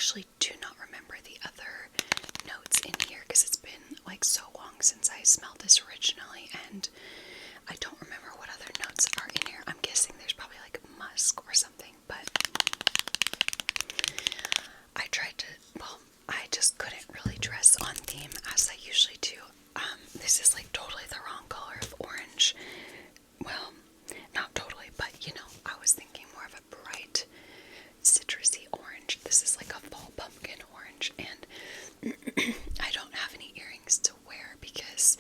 actually do not remember the other notes in here because it's been like so long since I smelled this originally, and I don't remember what other notes are in here. I'm guessing there's probably like musk or something, but I tried to, well, I just couldn't really dress on theme as I usually do. This is like totally the wrong color of orange. Well, not totally, but you know, I was thinking more of a bright citrusy orange. This is like a fall pumpkin orange, and I don't have any earrings to wear because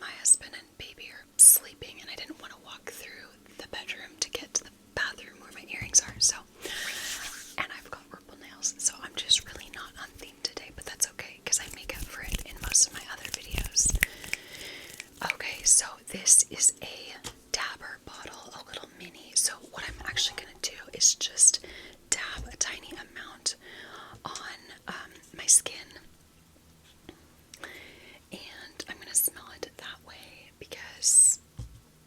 my husband and baby are sleeping, and I didn't want to walk through the bedroom to get to the bathroom where my earrings are. So, and I've got purple nails, so I'm just really not on theme today, but that's okay because I make up for it in most of my other videos. Okay, so this is a dabber bottle, a little mini. So what I'm actually gonna do is just dab a tiny amount on my skin, and I'm gonna smell it that way because,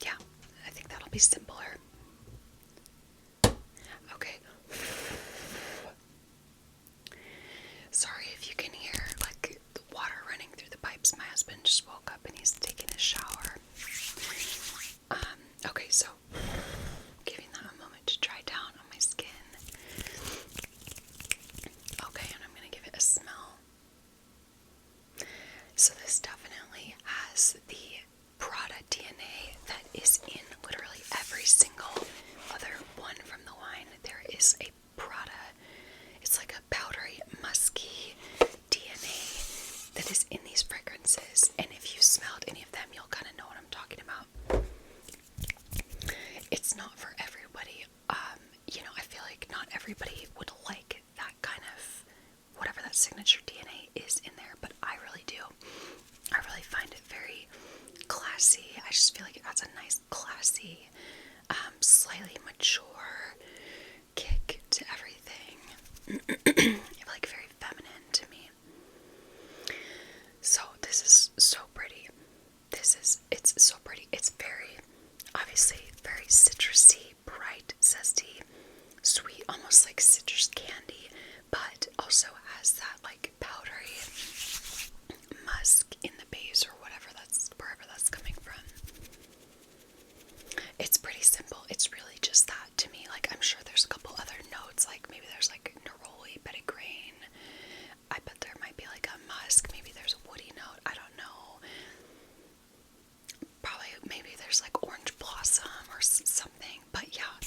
yeah, I think that'll be simpler. Okay. Sorry if you can hear like the water running through the pipes. My husband just woke up and he's taking a shower. Okay, so giving that a moment to dry down on my skin. Okay, and I'm gonna give it a smell. So this definitely has the Prada DNA that is in literally every single other one from the line. There is a Prada, it's like a powdery, musky DNA that is in these fragrances, and if you've smelled any of them, you'll kind of know what I'm talking about. It's not for everybody. You know, I feel like not everybody would like that kind of, whatever that signature DNA is in there, but I really do. I really find it very classy. I just feel like it adds a nice, classy, slightly mature kick to everything. Like very feminine to me. So this is so pretty. It's so pretty. It's very, obviously, very citrusy, bright, zesty, sweet, almost like citrus candy, but also has that like powdery musk in the base or wherever that's coming from. It's pretty simple. It's really just that to me. Like, I'm sure there's a couple other notes, like maybe there's like neroli, petitgrain. I bet there might be like a musk. Maybe there's a woody note. I don't know. Probably maybe there's like orange blossom or something. But yeah,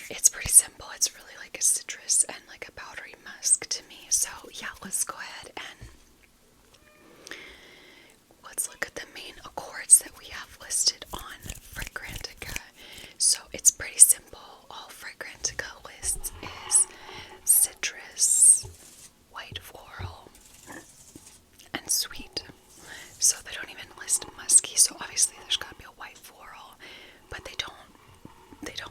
it's pretty simple. It's really like a citrus and like a powdery musk to me. So yeah, let's go ahead and let's look at the main accords that we have listed on Fragrantica. So it's pretty simple. All Fragrantica lists is citrus, white floral, and sweet. So they don't even list musky. So obviously there's gotta be a white floral, but they don't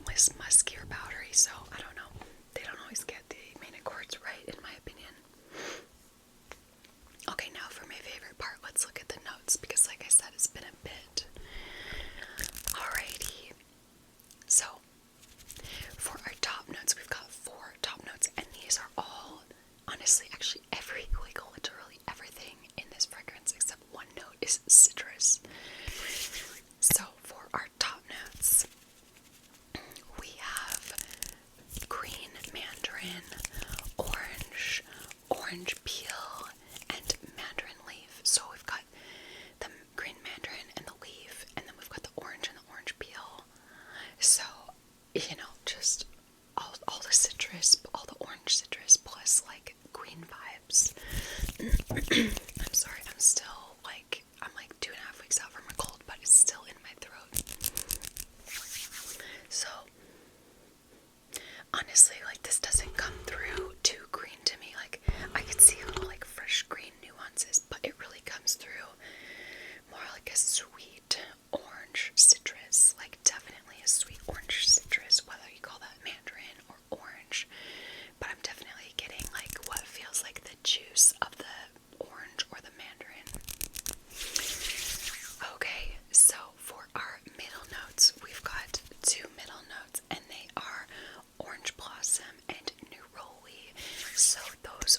list musky or powdery. So I don't know. They don't always get the main accords right, in my opinion. Okay, now for my favorite part, let's look at the notes, because like I said, it's been a bit. Alrighty. So, for our top notes, we've got 4 top notes, and these are all, honestly, actually literally everything in this fragrance except one note is citrus. So, for our top notes, we have green mandarin, orange peel, and mandarin leaf. So we've got the green mandarin and the leaf, and then we've got the orange and the orange peel. So, you know, just all the citrus, all the orange citrus plus like green vibes. I'm sorry, I'm like 2.5 weeks out from a cold, but it's still in my throat. So, honestly, like, this doesn't come through too green to me. Like, I could see little like fresh green nuances, but it really comes through more like a sweet orange citrus, like definitely a sweet orange citrus, whether you call that mandarin or orange. But I'm definitely getting like what feels like the juice of the orange or the mandarin. Okay, so for our middle notes, we've got 2 middle notes, and they are orange blossom and neroli. So those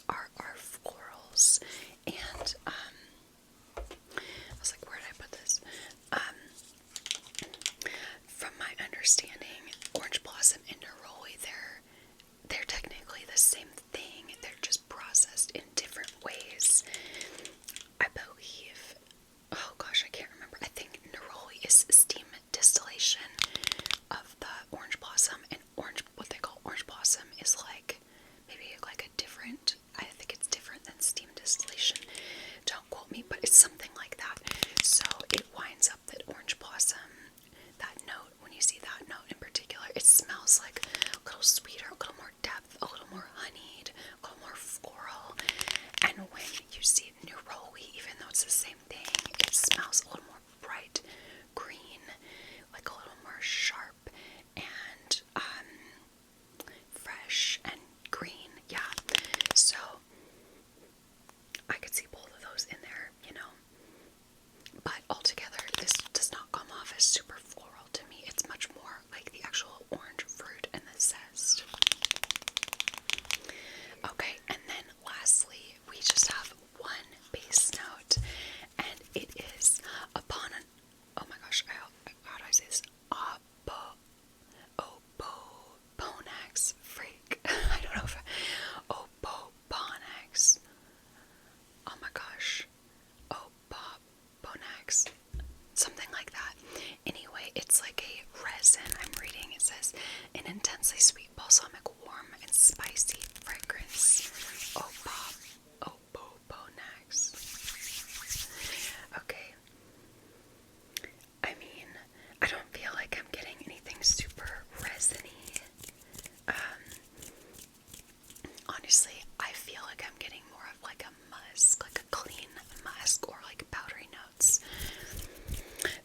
like I'm getting more of like a musk, like a clean musk, or like powdery notes.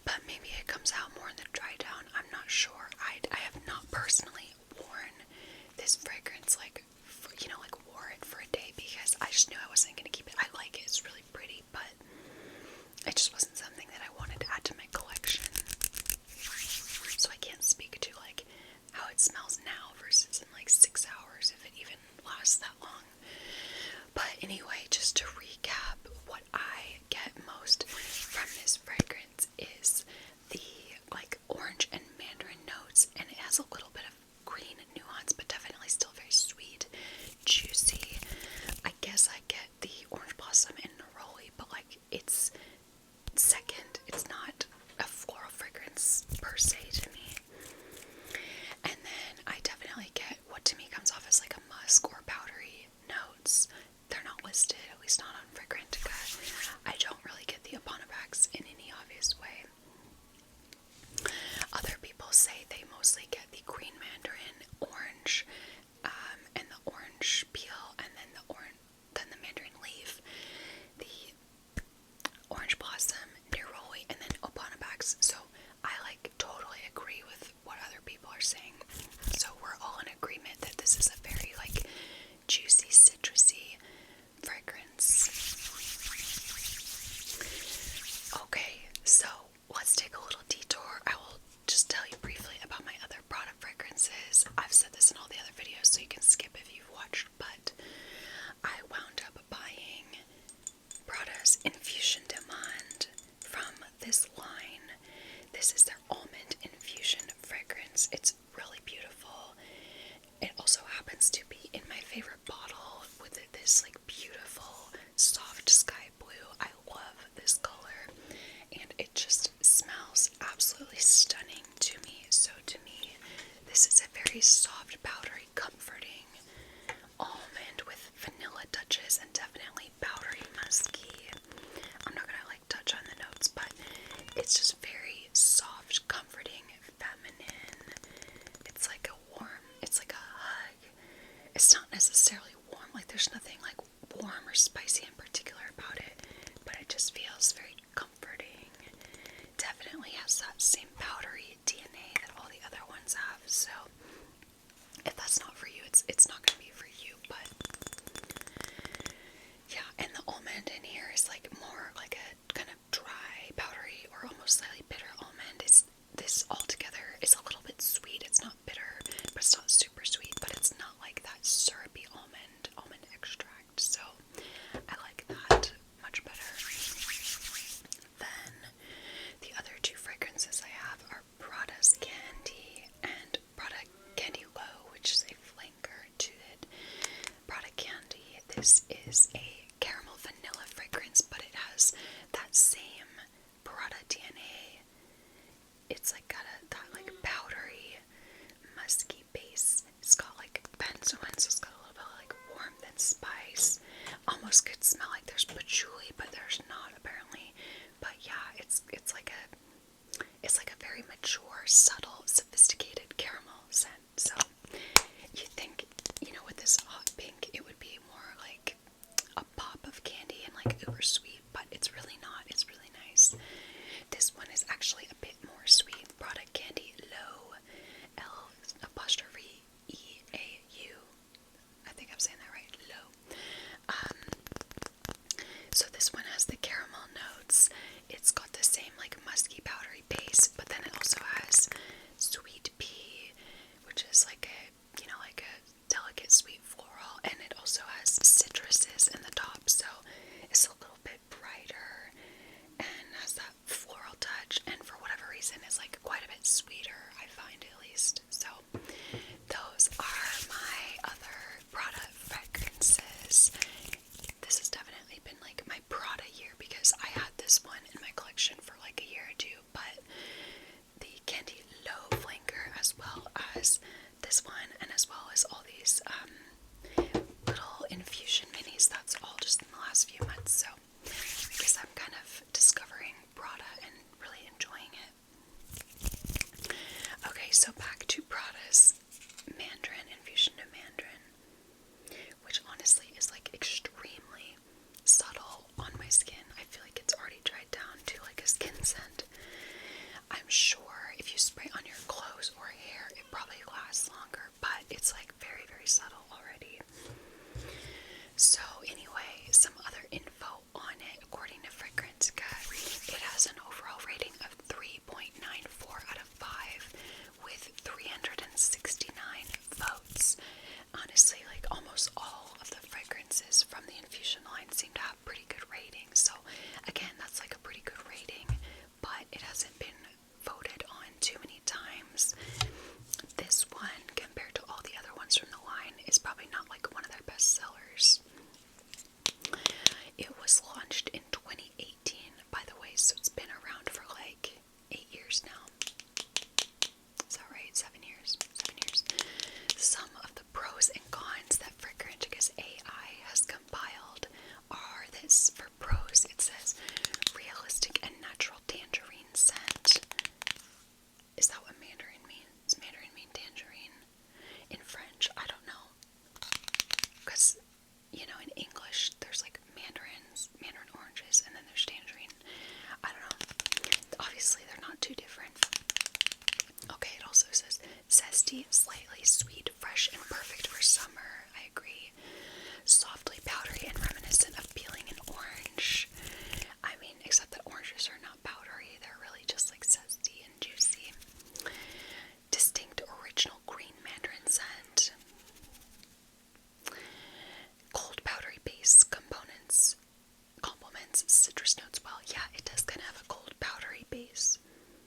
But maybe it comes out more in the dry down. I'm not sure. I have not personally worn this fragrance, like, like wore it for a day, because I just knew I wasn't going to keep it. I like it. It's really pretty, but it just wasn't something that I wanted to add to my collection. So I can't speak to like how it smells now versus in like 6 hours, if it even lasts that long. But anyway, just to recap, what I get most from this fragrance is the like orange and mandarin notes, and it has a little bit of green nuance, but definitely still very sweet, juicy. I guess I get the orange blossom and neroli, but like it's second. It's not a floral fragrance per se to me. And then I definitely get what to me comes off as like a musk or powdery notes. They're not listed, at least not on Fragrantica. I don't really get the Abonovax in any obvious way. Other people say they mostly get the green mandarin, orange, and the orange peel, and then the mandarin leaf, the orange blossom, neroli, and then Abonovax. So I like totally agree with what other people are saying. So we're all in agreement that this is a very like juicy, citrusy fragrance. Okay, so let's take a little detour. I will just tell you briefly about my other Prada fragrances. I've said this in all the other videos, so you can skip if you've watched, but I wound up buying Prada's Infusion Demande from this line. This is their almond infusion fragrance. It's really beautiful. It also happens to be in my favorite bottle with this like beautiful soft sky blue. I love this color, and it just smells absolutely stunning to me. So to me, this is a very soft, powdery, comforting almond with vanilla touches and definitely powdery musky. I'm not gonna like touch on the notes, but it's just very soft, comforting, feminine. It's like it's like a hug. It's not necessarily warm, like there's nothing like warm or spicy in particular about it, but it just feels very comforting. Definitely has that same powdery DNA that all the other ones have, so if that's not for you, it's not gonna be for you. But yeah, and the almond in here is like more like a kind of dry, powdery, or almost slightly bitter almond. This altogether is a little bit sweet. It's not bitter, but it's not super sweet, but it's not like that syrupy almond extract. So I like that much better. Then the other two fragrances I have are Prada's Candy and Prada Candy Low, which is a flanker to it. Prada Candy, this is a caramel vanilla fragrance, but it has that same Prada DNA. It's like got that like powdery, musky base. It's got like benzoin, so it's got a little bit of like warmth and spice. Almost could smell like there's patchouli, but there's not apparently. But yeah, it's like a very mature, subtle, sophisticated caramel scent. So you think, with this hot pink, it would be more like a pop of candy and like uber sweet, but it's really not. It's really nice. This one is actually a bit more sweet. Prada Candy Low, L''E-A-U. I think I'm saying that right. Low. So this one has the caramel notes. It's got the same like musky powdery base, but then it also has you know, in English, there's like Mandarin oranges, and then there's tangerine. I don't know. Obviously, they're not too different. Okay, it also says zesty, slightly sweet, fresh, and perfect for summer. I agree. Softly powdery and reminiscent of peeling an orange. I mean, except that oranges are not powdery, they're really just like zesty and juicy. Distinct original green mandarin scent. Cold powdery base components complements citrus notes well. Yeah, it does kind of have a cold powdery base,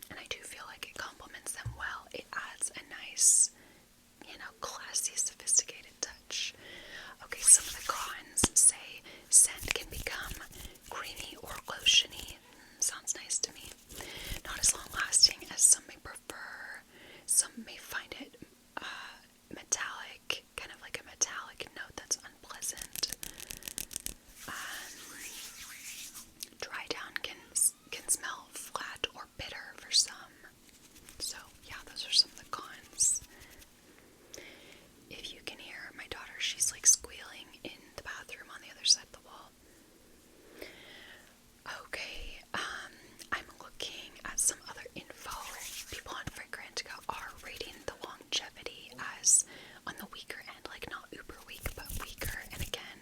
and I do feel like it complements them well. It adds a nice, you know, classy, sophisticated touch. Okay, some of the cons say scent can become creamy or lotiony. Sounds nice to me. Not as long lasting as some may prefer. Some may find it metallic, kind of like a metallic note that's unpleasant. Dry down can smell flat or bitter for some. So yeah, those are some of the cons. If you can hear my daughter, she's like squealing in the bathroom on the other side of the wall. Okay, I'm looking at some other info. People on Fragrantica are rating the longevity as on the weaker end, like not uber weak, but weaker. And again,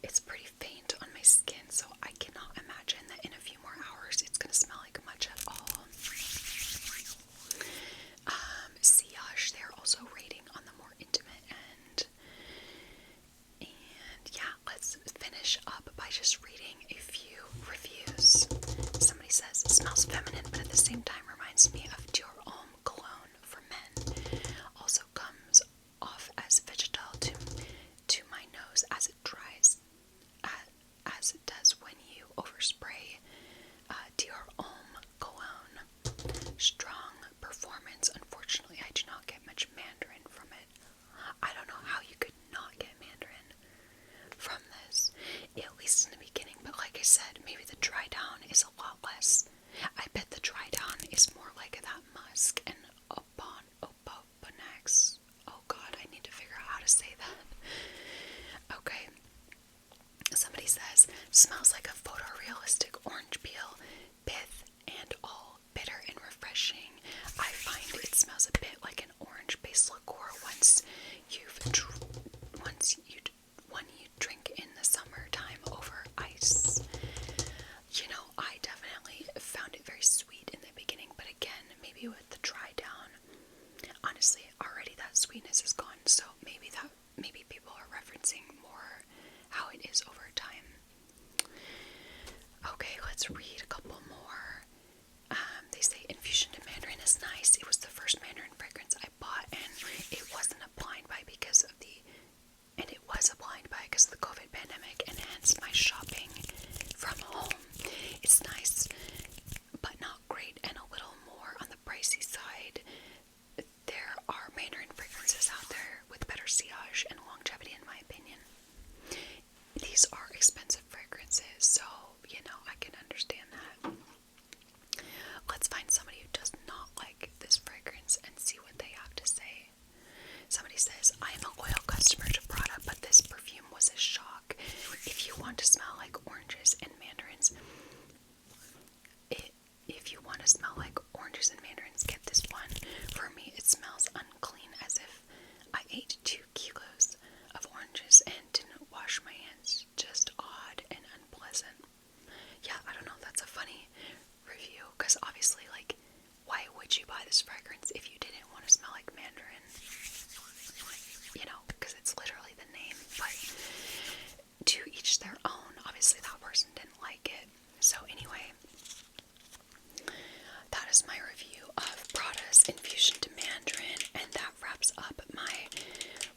it's pretty faint on my skin, so I cannot imagine that in a few more hours it's going to smell like much at all. Sillage, they're also rating on the more intimate end. And yeah, let's finish up by just reading a few reviews. Somebody says, it smells feminine, but at the same time reminds me of Dior Homme cologne for men. Also comes off as vegetal to my nose as it dries, as it does when you overspray Dior Homme cologne. Strong performance. Unfortunately, I do not get much Mandarin from it. I don't know how you could not get Mandarin from this, at least in the beginning, but like I said, maybe the dry down is a lot less. I bet the dry down is more like that musk and Opoponax. Oh god, I need to figure out how to say that. Okay. Somebody says, smells like a photorealistic orange peel, pith and all, bitter and refreshing. I find it smells a bit like an orange-based liqueur one you drink in the summertime over ice. You know, I definitely found it very sweet in the beginning, but again, maybe with the dry down, honestly, already that sweetness is gone, so maybe people are referencing more how it is over time. Okay, let's read a couple more. They say Infusion to Mandarin is nice. It was the first Mandarin fragrance I bought, and it was a blind buy because of the COVID pandemic, and hence my shopping from home. It's nice, but not great, and a little more on the pricey side. There are Mandarin fragrances out there with better sillage and longevity, in my opinion. These are expensive fragrances, so, you know, I can understand that. Let's find somebody who does not like this fragrance and see what they have to say. Somebody says, I am a loyal customer to Prada, but this perfume was a shock. If you want to smell like oranges and mandarins, get this one. For me, it smells unclean, as if I ate 2 kilos of oranges and didn't wash my hands. Just odd and unpleasant. Yeah, I don't know, that's a funny review, because obviously, like, why would you buy this fragrance if you didn't want to smell like Mandarin? You know, because it's literally the name, but to each their own. Obviously, that person didn't like it. So anyway, that is my review of Prada's Infusion to Mandarin, and that wraps up my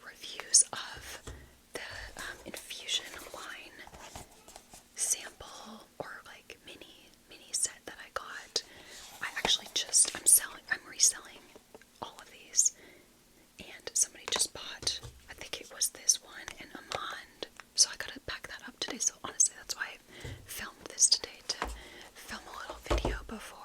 reviews of the Infusion line sample or like mini set that I got. I'm reselling all of these, and somebody just bought, I think it was this one and Amand, so I gotta pack that up today. So honestly, that's why I filmed this today, to film a little video before